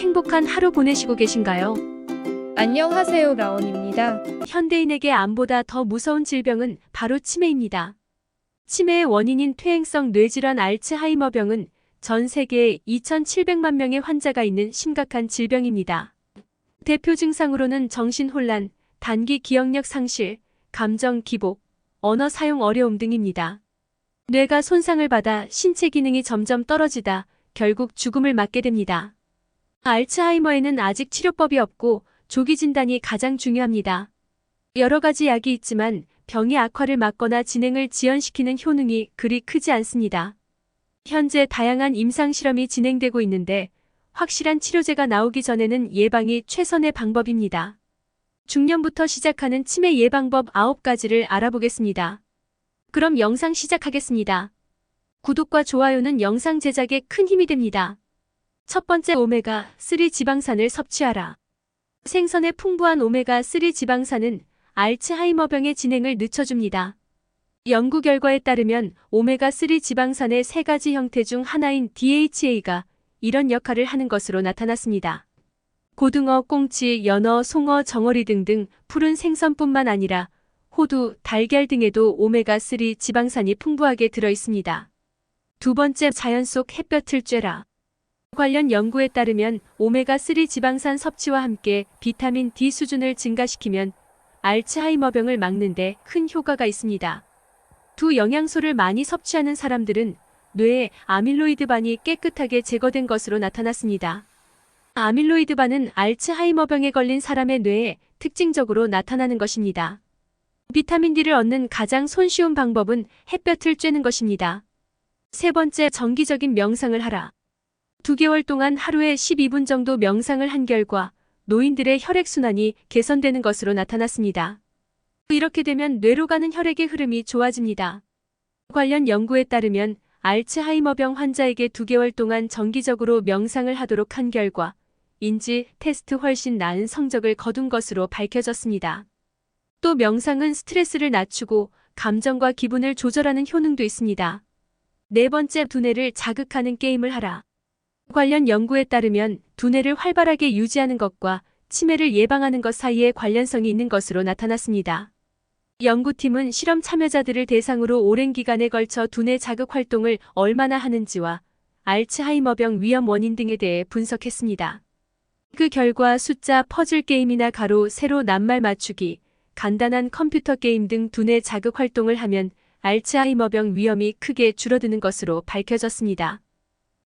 행복한 하루 보내시고 계신가요? 안녕하세요, 라온입니다. 현대인에게 암보다 더 무서운 질병은 바로 치매입니다. 치매의 원인인 퇴행성 뇌질환 알츠하이머병은 전 세계에 2,700만 명의 환자가 있는 심각한 질병입니다. 대표 증상으로는 정신혼란, 단기 기억력 상실, 감정 기복, 언어 사용 어려움 등입니다. 뇌가 손상을 받아 신체 기능이 점점 떨어지다 결국 죽음을 맞게 됩니다. 알츠하이머에는 아직 치료법이 없고 조기 진단이 가장 중요합니다. 여러 가지 약이 있지만 병의 악화를 막거나 진행을 지연시키는 효능이 그리 크지 않습니다. 현재 다양한 임상 실험이 진행되고 있는데 확실한 치료제가 나오기 전에는 예방이 최선의 방법입니다. 중년부터 시작하는 치매 예방법 9가지를 알아보겠습니다. 그럼 영상 시작하겠습니다. 구독과 좋아요는 영상 제작에 큰 힘이 됩니다. 첫 번째, 오메가3 지방산을 섭취하라. 생선의 풍부한 오메가3 지방산은 알츠하이머병의 진행을 늦춰줍니다. 연구 결과에 따르면 오메가3 지방산의 3가지 형태 중 하나인 DHA가 이런 역할을 하는 것으로 나타났습니다. 고등어, 꽁치, 연어, 송어, 정어리 등등 푸른 생선뿐만 아니라 호두, 달걀 등에도 오메가3 지방산이 풍부하게 들어있습니다. 두 번째, 자연 속 햇볕을 쬐라. 관련 연구에 따르면 오메가3 지방산 섭취와 함께 비타민 D 수준을 증가시키면 알츠하이머병을 막는 데 큰 효과가 있습니다. 두 영양소를 많이 섭취하는 사람들은 뇌의 아밀로이드반이 깨끗하게 제거된 것으로 나타났습니다. 아밀로이드반은 알츠하이머병에 걸린 사람의 뇌에 특징적으로 나타나는 것입니다. 비타민 D를 얻는 가장 손쉬운 방법은 햇볕을 쬐는 것입니다. 세 번째, 정기적인 명상을 하라. 2개월 동안 하루에 12분 정도 명상을 한 결과 노인들의 혈액순환이 개선되는 것으로 나타났습니다. 이렇게 되면 뇌로 가는 혈액의 흐름이 좋아집니다. 관련 연구에 따르면 알츠하이머병 환자에게 2개월 동안 정기적으로 명상을 하도록 한 결과 인지 테스트 훨씬 나은 성적을 거둔 것으로 밝혀졌습니다. 또 명상은 스트레스를 낮추고 감정과 기분을 조절하는 효능도 있습니다. 네 번째, 두뇌를 자극하는 게임을 하라. 관련 연구에 따르면 두뇌를 활발하게 유지하는 것과 치매를 예방하는 것 사이에 관련성이 있는 것으로 나타났습니다. 연구팀은 실험 참여자들을 대상으로 오랜 기간에 걸쳐 두뇌 자극 활동을 얼마나 하는지와 알츠하이머병 위험 원인 등에 대해 분석했습니다. 그 결과 숫자 퍼즐 게임이나 가로, 세로, 낱말 맞추기, 간단한 컴퓨터 게임 등 두뇌 자극 활동을 하면 알츠하이머병 위험이 크게 줄어드는 것으로 밝혀졌습니다.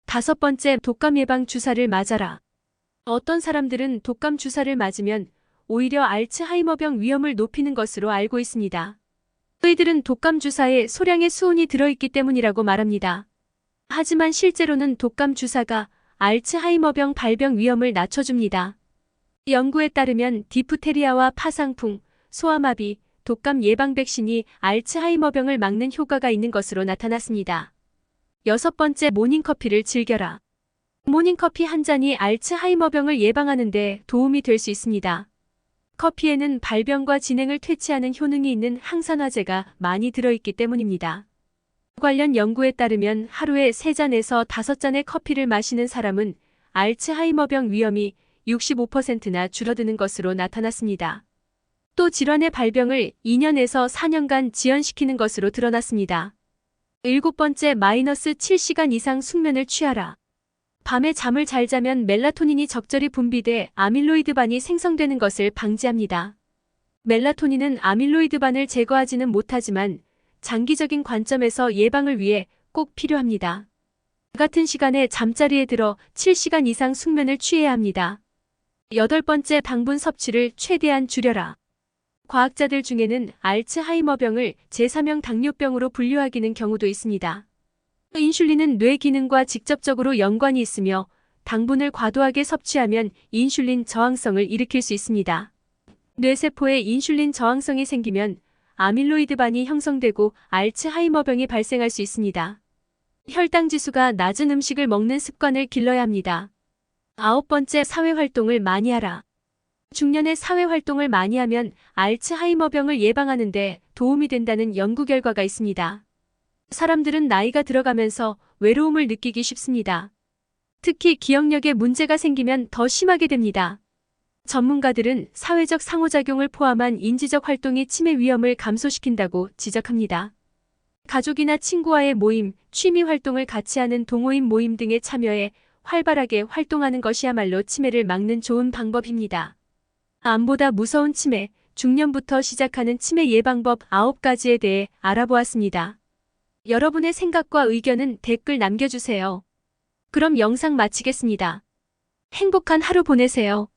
다섯 번째, 독감 예방 주사를 맞아라. 어떤 사람들은 독감 주사를 맞으면 오히려 알츠하이머병 위험을 높이는 것으로 알고 있습니다. 저희들은 독감 주사에 소량의 수은이 들어있기 때문이라고 말합니다. 하지만 실제로는 독감 주사가 알츠하이머병 발병 위험을 낮춰줍니다. 연구에 따르면 디프테리아와 파상풍, 소아마비, 독감 예방 백신이 알츠하이머병을 막는 효과가 있는 것으로 나타났습니다. 여섯 번째, 모닝커피를 즐겨라. 모닝커피 한 잔이 알츠하이머병을 예방하는 데 도움이 될 수 있습니다. 커피에는 발병과 진행을 퇴치하는 효능이 있는 항산화제가 많이 들어있기 때문입니다. 관련 연구에 따르면 하루에 3잔에서 5잔의 커피를 마시는 사람은 알츠하이머병 위험이 65%나 줄어드는 것으로 나타났습니다. 또 질환의 발병을 2년에서 4년간 지연시키는 것으로 드러났습니다. 일곱 번째, -7시간 이상 숙면을 취하라. 밤에 잠을 잘 자면 멜라토닌이 적절히 분비돼 아밀로이드반이 생성되는 것을 방지합니다. 멜라토닌은 아밀로이드반을 제거하지는 못하지만 장기적인 관점에서 예방을 위해 꼭 필요합니다. 같은 시간에 잠자리에 들어 7시간 이상 숙면을 취해야 합니다. 여덟 번째, 당분 섭취를 최대한 줄여라. 과학자들 중에는 알츠하이머병을 제3형 당뇨병으로 분류하기는 경우도 있습니다. 인슐린은 뇌 기능과 직접적으로 연관이 있으며 당분을 과도하게 섭취하면 인슐린 저항성을 일으킬 수 있습니다. 뇌세포에 인슐린 저항성이 생기면 아밀로이드반이 형성되고 알츠하이머병이 발생할 수 있습니다. 혈당 지수가 낮은 음식을 먹는 습관을 길러야 합니다. 아홉 번째, 사회활동을 많이 하라. 중년에 사회활동을 많이 하면 알츠하이머병을 예방하는 데 도움이 된다는 연구 결과가 있습니다. 사람들은 나이가 들어가면서 외로움을 느끼기 쉽습니다. 특히 기억력에 문제가 생기면 더 심하게 됩니다. 전문가들은 사회적 상호작용을 포함한 인지적 활동이 치매 위험을 감소시킨다고 지적합니다. 가족이나 친구와의 모임, 취미 활동을 같이 하는 동호인 모임 등에 참여해 활발하게 활동하는 것이야말로 치매를 막는 좋은 방법입니다. 암보다 무서운 치매, 중년부터 시작하는 치매 예방법 9가지에 대해 알아보았습니다. 여러분의 생각과 의견은 댓글 남겨주세요. 그럼 영상 마치겠습니다. 행복한 하루 보내세요.